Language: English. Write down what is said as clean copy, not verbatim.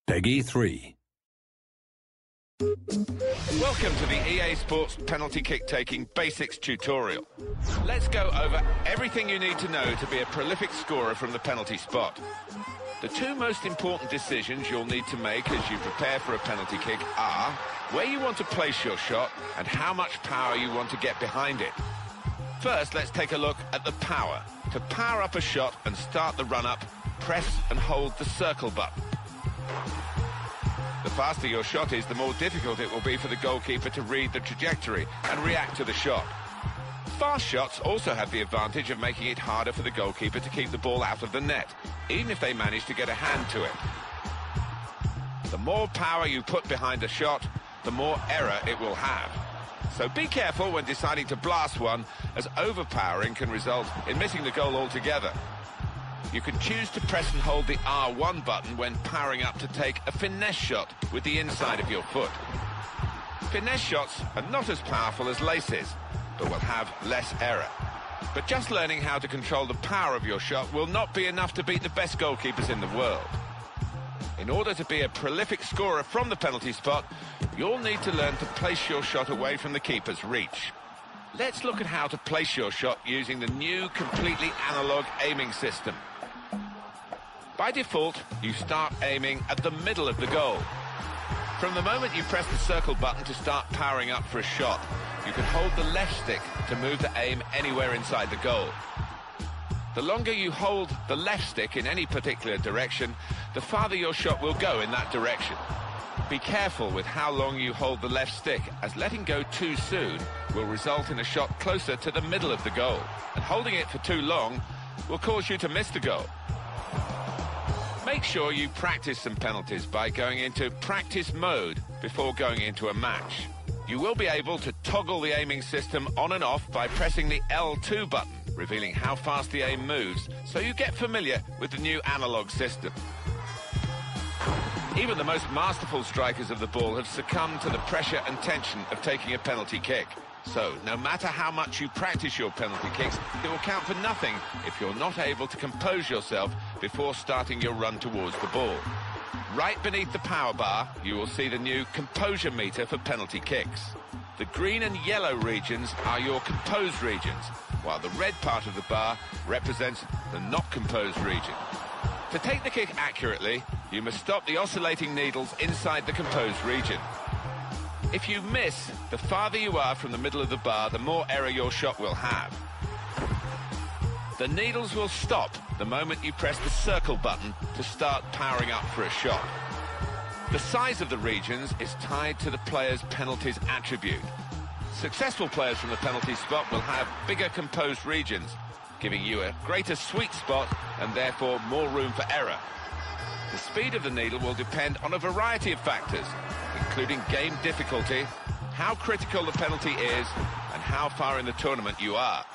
Peggy 3. Welcome to the EA Sports penalty kick-taking basics tutorial. Let's go over everything you need to know to be a prolific scorer from the penalty spot. The two most important decisions you'll need to make as you prepare for a penalty kick are where you want to place your shot and how much power you want to get behind it. First, let's take a look at the power. To power up a shot and start the run-up, press and hold the circle button. The faster your shot is, the more difficult it will be for the goalkeeper to read the trajectory and react to the shot. Fast shots also have the advantage of making it harder for the goalkeeper to keep the ball out of the net, even if they manage to get a hand to it. The more power you put behind a shot, the more error it will have. So be careful when deciding to blast one, as overpowering can result in missing the goal altogether. You can choose to press and hold the R1 button when powering up to take a finesse shot with the inside of your foot. Finesse shots are not as powerful as laces, but will have less error. But just learning how to control the power of your shot will not be enough to beat the best goalkeepers in the world. In order to be a prolific scorer from the penalty spot, you'll need to learn to place your shot away from the keeper's reach. Let's look at how to place your shot using the new completely analog aiming system. By default, you start aiming at the middle of the goal. From the moment you press the circle button to start powering up for a shot, you can hold the left stick to move the aim anywhere inside the goal. The longer you hold the left stick in any particular direction, the farther your shot will go in that direction. Be careful with how long you hold the left stick, as letting go too soon will result in a shot closer to the middle of the goal, and holding it for too long will cause you to miss the goal. Make sure you practice some penalties by going into practice mode before going into a match. You will be able to toggle the aiming system on and off by pressing the L2 button, revealing how fast the aim moves, so you get familiar with the new analog system. Even the most masterful strikers of the ball have succumbed to the pressure and tension of taking a penalty kick. So, no matter how much you practice your penalty kicks, it will count for nothing if you're not able to compose yourself before starting your run towards the ball. Right beneath the power bar, you will see the new composure meter for penalty kicks. The green and yellow regions are your composed regions, while the red part of the bar represents the not composed region. To take the kick accurately, you must stop the oscillating needles inside the composed region. If you miss, the farther you are from the middle of the bar, the more error your shot will have. The needles will stop the moment you press the circle button to start powering up for a shot. The size of the regions is tied to the player's penalties attribute. Successful players from the penalty spot will have bigger composed regions, giving you a greater sweet spot and therefore more room for error. The speed of the needle will depend on a variety of factors, including game difficulty, how critical the penalty is, and how far in the tournament you are.